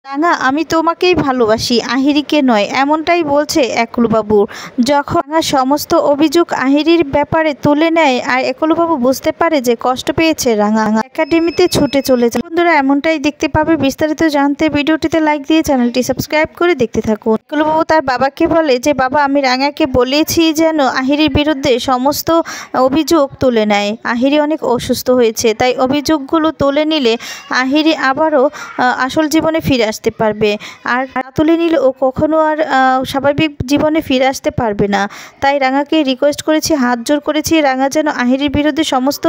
রাঙা, আমি তোমাকেই ভালোবাসি, আহিরিকে নয়, এমনটাই বলছে একলুবাবু। যখন রাঙা সমস্ত অভিযোগ আহিরির ব্যাপারে তুলে নেয় আর একলুবাবু বুঝতে পারে যে কষ্ট পেয়েছে রাঙা, একাডেমিতে ছুটে চলে যায়। বন্ধুরা, এমনটাই দেখতে পাবে। বিস্তারিত জানতে ভিডিওটিতে লাইক দিয়ে চ্যানেলটি সাবস্ক্রাইব করে দেখতে থাকুন। একলুবাবু তার বাবাকে বলে যে বাবা, আমি রাঙাকে বলেছি যেন আহিরির বিরুদ্ধে সমস্ত অভিযোগ তুলে নেয়। আহিরি অনেক অসুস্থ হয়েছে, তাই অভিযোগগুলো তুলে নিলে আহিরি আবারও আসল জীবনে ফিরে আসতে পারবে। আর না তুলে নিলে ও কখনো আর স্বাভাবিক জীবনে ফিরে আসতে পারবে না। তাই রাঙাকে রিকোয়েস্ট করেছি, হাত জোর করেছি, রাঙা যেন আহিরির বিরুদ্ধে সমস্ত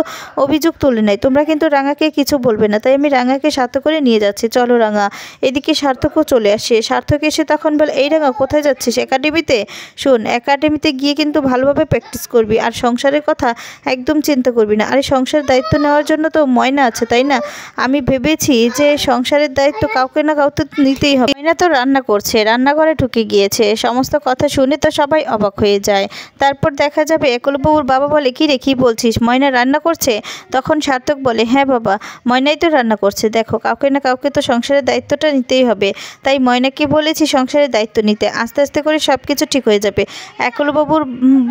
অভিযোগ তুলে নেয়। তোমরা কিন্তু রাঙাকে কিছু বলবে না। তাই আমি রাঙাকে সাথে করে নিয়ে যাচ্ছি, চলো রাঙা। এদিকে সার্থকও চলে আসে। সার্থক এসে তখন বলে, এই রাঙা কোথায় যাচ্ছিস? একাডেমিতে। শোন, একাডেমিতে গিয়ে কিন্তু ভালোভাবে প্র্যাকটিস করবি, আর সংসারের কথা একদম চিন্তা করবি না। আরে সংসারের দায়িত্ব নেওয়ার জন্য তো ময়না আছে, তাই না? আমি ভেবেছি যে সংসারের দায়িত্ব কাউকে না কাউকে নিতেই হবে। ময়না তো রান্না করছে, রান্নাঘরে ঢুকে গিয়েছে। সমস্ত কথা শুনে তো সবাই অবাক হয়ে যায়। তারপর দেখা যাবে একলবাবুর বাবা বলে, কি রে, কি বলছিস? ময়না রান্না করছে? তখন সার্থক বলে, হ্যাঁ বাবা, ময়নাই তো রান্না করছে। দেখো, কাউকে না কাউকে তো সংসারের দায়িত্বটা নিতেই হবে। তাই ময়নাকে বলেছি সংসারের দায়িত্ব নিতে। আস্তে আস্তে করে সব কিছু ঠিক হয়ে যাবে। একলবাবুর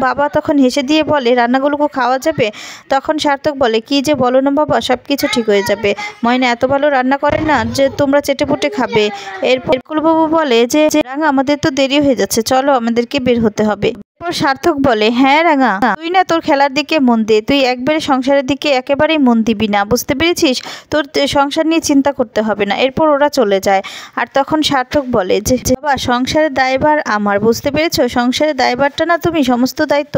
বাবা তখন হেসে দিয়ে বলে, রান্নাগুলোকে খাওয়া যাবে? তখন সার্থক বলে, কি যে বলো না বাবা, সব কিছু ঠিক হয়ে যাবে। ময়না এত ভালো রান্না করে না যে তোমরা চেটেপুটে খাবে। এরপর একলবাবু বলে যে রাঙা, আমাদের তো দেরি হয়ে যাচ্ছে, চলো আমাদেরকে বের হতে হবে। সার্থক বলে, হ্যাঁ রাঙা, তুই না তোর খেলার দিকে মন দে, তুই একবারে সংসারের দিকে একেবারেই মন দিবি না, বুঝতে পেরেছিস? তোর সংসার নিয়ে চিন্তা করতে হবে না। এরপর ওরা চলে যায়। আর তখন সার্থক বলে যে বাবা, সংসারের দায়ভার আমার, বুঝতে পেরেছো? সংসারের দায়ভারটা না তুমি, সমস্ত দায়িত্ব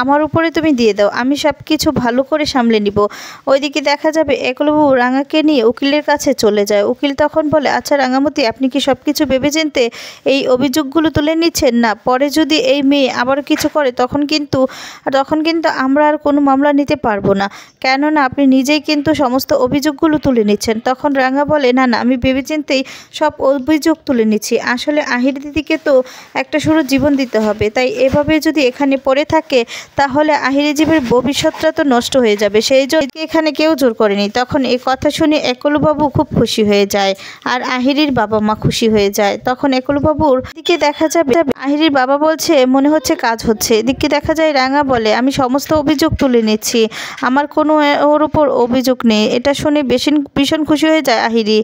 আমার উপরে তুমি দিয়ে দাও, আমি সব কিছু ভালো করে সামলে নিব। ওইদিকে দেখা যাবে একলবাবু রাঙাকে নিয়ে উকিলের কাছে চলে যায়। উকিল তখন বলে, আচ্ছা রাঙামতি, আপনি কি সব কিছু ভেবেচিন্তে এই অভিযোগগুলো তুলে নিচ্ছেন? না, পরে যদি এই মেয়ে আবার কিছু করে তখন কিন্তু আমরা আর কোনো মামলা নিতে পারবো না, কেননা আপনি নিজেই কিন্তু সমস্ত অভিযোগগুলো তুলে নিচ্ছেন। তখন রাঙা বলে, না না, আমি ভেবেচিন্তেই সব অভিযোগ তুলে নিচ্ছি। আসলে আহির দিদিকে তো একটা শুরু জীবন দিতে হবে, তাই এভাবে যদি এখানে পড়ে থাকে তাহলে আহিরি জীবের ভবিষ্যৎটা তো নষ্ট হয়ে যাবে, সেই জন্য এখানে কেউ জোর করেনি। তখন এই কথা শুনে একলবাবু খুব খুশি হয়ে যায়, আর আহিরির বাবা মা খুশি হয়ে যায়। তখন একলবাবুর দিকে দেখা যাবে আহিরির বাবা বলছে, মনে হচ্ছে কাজ হচ্ছে। এদিকে দেখা যায় রাঙা বলে, আমি সমস্ত অভিযোগ তুলে নিচ্ছি, আমার কোনো ওর উপর অভিযোগ নেই। এটা শুনে ভীষণ খুশি হয়ে যায় আহিরি।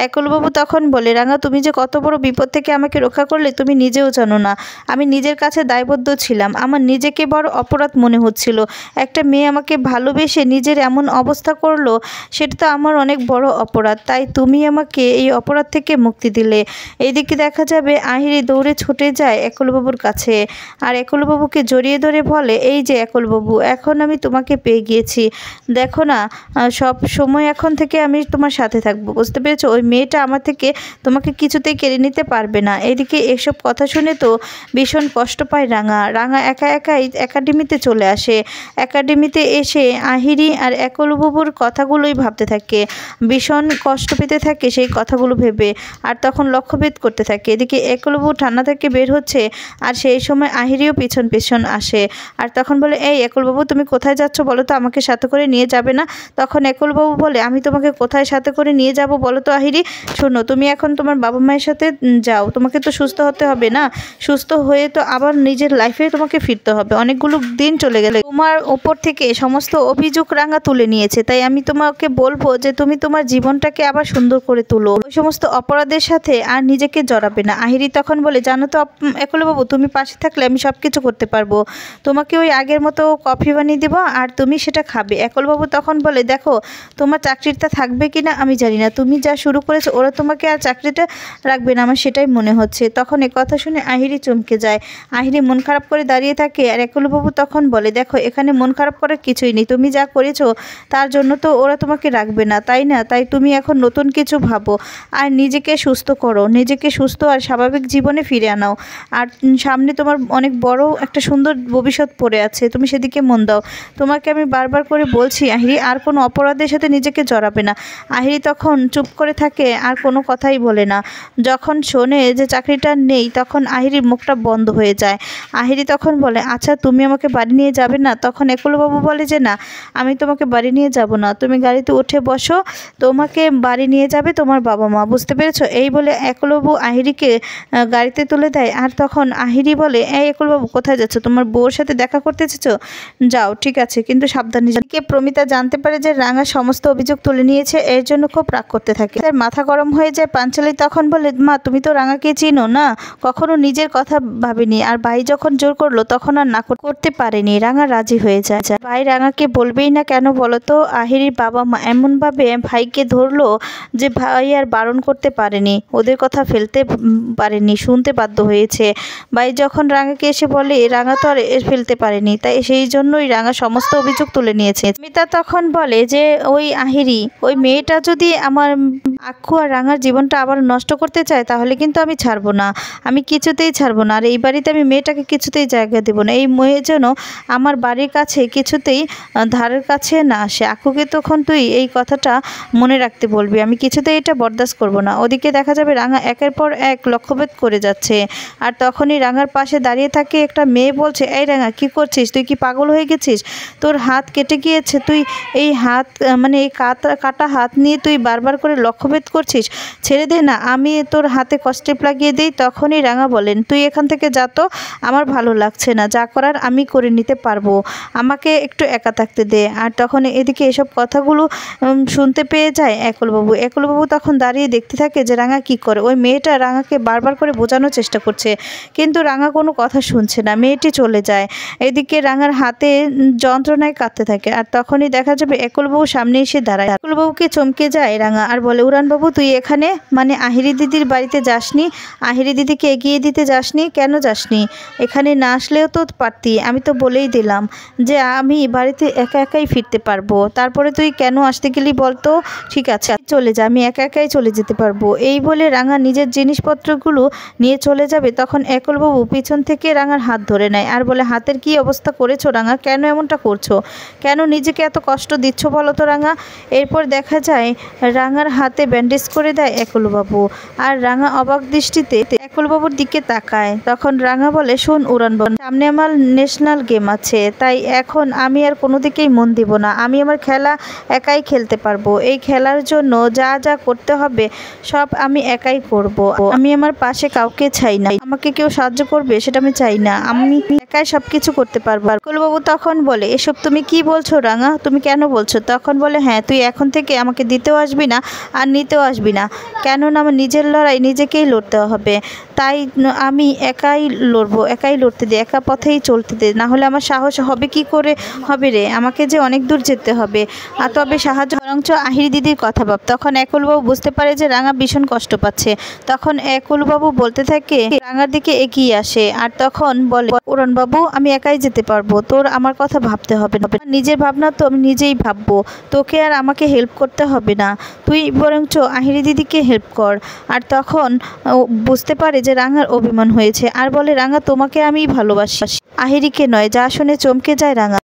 একলবাবু তখন বলে, রাঙা, তুমি যে কত বড় বিপদ থেকে আমাকে রক্ষা করলে তুমি নিজেও জানো না। আমি নিজের কাছে দায়বদ্ধ ছিলাম, আমার নিজেকে বড় অপরাধ মনে হচ্ছিল। একটা মেয়ে আমাকে ভালোবেসে নিজের এমন অবস্থা করলো, সেটা তো আমার অনেক বড় অপরাধ। তাই তুমি আমাকে এই অপরাধ থেকে মুক্তি দিলে। এইদিকে দেখা যাবে আহিরি দৌড়ে ছুটে যায় একলবাবুর কাছে, আর একলবাবুকে জড়িয়ে ধরে বলে, এই যে একলবাবু, এখন আমি তোমাকে পেয়ে গিয়েছি। দেখো না, সব সময় এখন থেকে আমি তোমার সাথে থাকবো, বুঝতে পেরেছো? ওই মেয়েটা আমার থেকে তোমাকে কিছুতেই কেড়ে নিতে পারবে না। এদিকে এসব কথা শুনে তো ভীষণ কষ্ট পায় রাঙা একা একাই একাডেমিতে চলে আসে। একাডেমিতে এসে আহিরি আর একলবাবুর কথাগুলোই ভাবতে থাকে, ভীষণ কষ্ট পেতে থাকে সেই কথাগুলো ভেবে, আর তখন লক্ষ্যভেদ করতে থাকে। এদিকে একলবাবু ঠান্ডা থেকে বের হচ্ছে, আর সেই সময় আহিরিও পিছন পিছন আসে। আর তখন বলে, এই একলবাবু, তুমি কোথায় যাচ্ছ বলো তো, আমাকে সাথে করে নিয়ে যাবে না? তখন একলবাবু বলে, আমি তোমাকে কোথায় সাথে করে নিয়ে যাব বলো তো আহিরি? শোনো, তুমি এখন তোমার বাবা মায়ের সাথে যাও, তোমাকে তো সুস্থ হতে হবে না? সুস্থ হয়ে তো আবার নিজের লাইফে তোমাকে ফিরতে হবে। অনেকগুলো দিন চলে গেলে, তোমার ওপর থেকে সমস্ত অভিযোগ রাঙা তুলে নিয়েছে, তাই আমি তোমাকে বলবো যে তুমি তোমার জীবনটাকে আবার সুন্দর করে তুলো, ওই সমস্ত অপরাধের সাথে আর নিজেকে জড়াবে না। আহিরি তখন বলে, জানো তো একলবাবু, তুমি পাশে থাকলে আমি সব কিছু করতে পারবো, তোমাকে ওই আগের মতো কফি বানিয়ে দেবো আর তুমি সেটা খাবে। একলবাবু তখন বলে, দেখো, তোমার চাকরিটা থাকবে কিনা আমি জানি না, তুমি যা শুরু করেছো ওরা তোমাকে আর চাকরিটা রাখবে না, আমার সেটাই মনে হচ্ছে। তখন এ কথা শুনে আহিরি চমকে যায়। আহিরি মন খারাপ করে দাঁড়িয়ে থাকে, আর একলবাবু তখন বলে, দেখো, এখানে মন খারাপ করার কিছুই নেই, তুমি যা করেছো তার জন্য তো ওরা তোমাকে রাখবে না, তাই না? তাই তুমি এখন নতুন কিছু ভাবো আর নিজেকে সুস্থ করো, নিজেকে সুস্থ আর স্বাভাবিক জীবনে ফিরে আনাও। আর সামনে তোমার অনেক বড় আরও একটা সুন্দর ভবিষ্যৎ পড়ে আছে, তুমি সেদিকে মন দাও। তোমাকে আমি বারবার করে বলছি আহিরি আর কোনো অপরাধের সাথে নিজেকে জড়াবে না। আহিরি তখন চুপ করে থাকে আর কোনো কথাই বলে না। যখন শোনে যে চাকরিটা নেই তখন আহিরির মুখটা বন্ধ হয়ে যায়। আহিরি তখন বলে, আচ্ছা তুমি আমাকে বাড়ি নিয়ে যাবে না? তখন একলবাবু বলে যে না, আমি তোমাকে বাড়ি নিয়ে যাব না, তুমি গাড়িতে উঠে বসো, তোমাকে বাড়ি নিয়ে যাবে তোমার বাবা মা, বুঝতে পেরেছো? এই বলে একলবাবু আহিরিকে গাড়িতে তুলে দেয়। আর তখন আহিরি বলে, এই একলবাবু কোথায় যাচ্ছ? তোমার বউর সাথে দেখা করতে এসেছো? যাও, ঠিক আছে, কিন্তু সাবধানে যাও। প্রমিতা জানতে পারে যে রাঙা সমস্ত অভিযোগ তুলে নিয়েছে, এর জন্য খুব রাগ করতে থাকে। তার মাথা গরম হয়ে যায়। পাঞ্চালি তখন বলে, মা তুমি তো রাঙাকে চিনো না, কখনো নিজের কথা ভাবেনি, আর ভাই যখন জোর করলো তখন আর না করতে পারেনি। রাঙা রাজি হয়ে যায়। ভাই রাঙাকে বলবেই না কেন বলো তো? আহিরির বাবা মা এমনভাবে ভাইকে ধরলো যে ভাই আর বারণ করতে পারেনি, ওদের কথা ফেলতে পারেনি, শুনতে বাধ্য হয়েছে। ভাই যখন রাঙাকে এসে বলে, রাঙা তো আর ফেলতে পারেনি, তাই সেই জন্যই রাঙা সমস্ত অভিযোগ তুলে নিয়েছে। মিতা তখন বলে যে ওই আহিরি, ওই মেয়েটা যদি আমার আক্কু আর রাঙার জীবনটা আবার নষ্ট করতে চায় তাহলে কিন্তু আমি ছাড়বো না, আমি কিছুতেই ছাড়বো না। আর এই বাড়িতে আমি মেয়েটাকে কিছুতেই জায়গা দেবো না। এই মেয়ে যেন আমার বাড়ির কাছে কিছুতেই ধারের কাছে না আসে। আক্কুকে তখন তুই এই কথাটা মনে রাখতে বলবি, আমি কিছুতেই এটা বরদাস্ত করবো না। ওদিকে দেখা যাবে রাঙা একের পর এক লক্ষ্যভেদ করে যাচ্ছে। আর তখনই রাঙার পাশে দাঁড়িয়ে থাকে একটা মেয়ে, বলছে, এই রাঙা কি করছিস? তুই কি পাগল হয়ে গেছিস? তোর হাত কেটে গিয়েছে, তুই এই হাত মানে এই কাটা হাত নিয়ে তুই বারবার করে লক্ষ্যভেদ করছিস, ছেড়ে দে না, আমি তোর হাতে কষ্টেপ লাগিয়ে দিই। তখনই রাঙা বলেন, তুই এখান থেকে যা তো, আমার ভালো লাগছে না, যা করার আমি করে নিতে পারবো, আমাকে একটু একা থাকতে দে। আর তখন এদিকে এসব কথাগুলো শুনতে পেয়ে যায় একলবাবু। একলবাবু তখন দাঁড়িয়ে দেখতে থাকে যে রাঙা কি করে। ওই মেয়েটা রাঙাকে বারবার করে বোঝানোর চেষ্টা করছে, কিন্তু রাঙা কোনো কথা শুনছে না, মেয়েটি চলে যায়। এদিকে রাঙার হাতে যন্ত্রণায় কাঁদতে থাকে। আর তখনই দেখা যাবে একলবাবু সামনে এসে দাঁড়ায়। একলবাবুকে চমকে যায় রাঙা আর বলে, উড়ানবাবু তুই এখানে, মানে আহিরি দিদির বাড়িতে যাসনি? আহিরি দিদিকে এগিয়ে দিতে যাসনি? কেন যাসনি? এখানে না আসলেও তো পারতি, আমি তো বলেই দিলাম যে আমি বাড়িতে একা একাই ফিরতে পারবো, তারপরে তুই কেন আসতে গেলি বলতো? ঠিক আছে চলে যা, আমি একা একাই চলে যেতে পারবো। এই বলে রাঙা নিজের জিনিসপত্রগুলো নিয়ে চলে যাবে। তখন একলবাবু পিছন থেকে রাঙার হাত ধরে নেয় আর বলে, হাতের কি অবস্থা করেছো রাঙা? কেন এমনটা করছো? কেন নিজেকে এত কষ্ট দিচ্ছ বলো তো রাঙা? এরপর দেখা যায় রাঙার হাতে ব্যান্ডেজ করে দেয় একলবাবু। আর রাঙা অবাক দৃষ্টিতে একলবাবুর দিকে তাকায়। তখন রাঙা বলে, শোন উড়ানবাবু, সামনে আমার ন্যাশনাল গেম আছে, তাই এখন আমি আর কোনো দিকেই মন দিব না, আমি আমার খেলা একাই খেলতে পারবো। এই খেলার জন্য যা যা করতে হবে সব আমি একাই করব। আমি আমার পাশে কাউকে চাই না, আমাকে কেউ সাহায্য করবে সেটা আমি চাই না, আমি একাই সব কিছু করতে পারবো। একলবাবু তখন বলে, এসব তুমি কি বলছো রাঙা? তুমি কেন বলছো? তখন বলে, হ্যাঁ, তুই এখন থেকে আমাকে দিতেও আসবি না আর নিতেও আসবি না, কেননা আমার নিজের লড়াই নিজেকেই লড়তে হবে, তাই আমি একাই লড়বো, একাই লড়তে দে, একা পথেই চলতে দে, না হলে আমার সাহস হবে কি করে হবে রে, আমাকে যে অনেক দূর যেতে হবে। আর তবে সাহায্য বরঞ্চ আহিরি দিদির কথা ভাব। তখন একলবাবু বুঝতে পারে যে রাঙা ভীষণ কষ্ট পাচ্ছে। তখন একলবাবু বলতে থাকে, রাঙার দিকে এগিয়ে আসে আর তখন বলে, উড়ানবাবু আমি একাই যেতে পারবো, তোর আমার কথা ভাবতে হবে না, নিজের ভাবনা তো আমি নিজেই ভাববো, তোকে আর আমাকে হেল্প করতে হবে না, তুই বরঞ্চ আহিরি দিদিকে হেল্প কর। আর তখন বুঝতে পারে যে রাঙার অভিমান হয়েছে আর বলে, রাঙা তোমাকে আমি ভালোবাসি, আহিরিকে নয়। যা শুনে চমকে যায় রাঙা।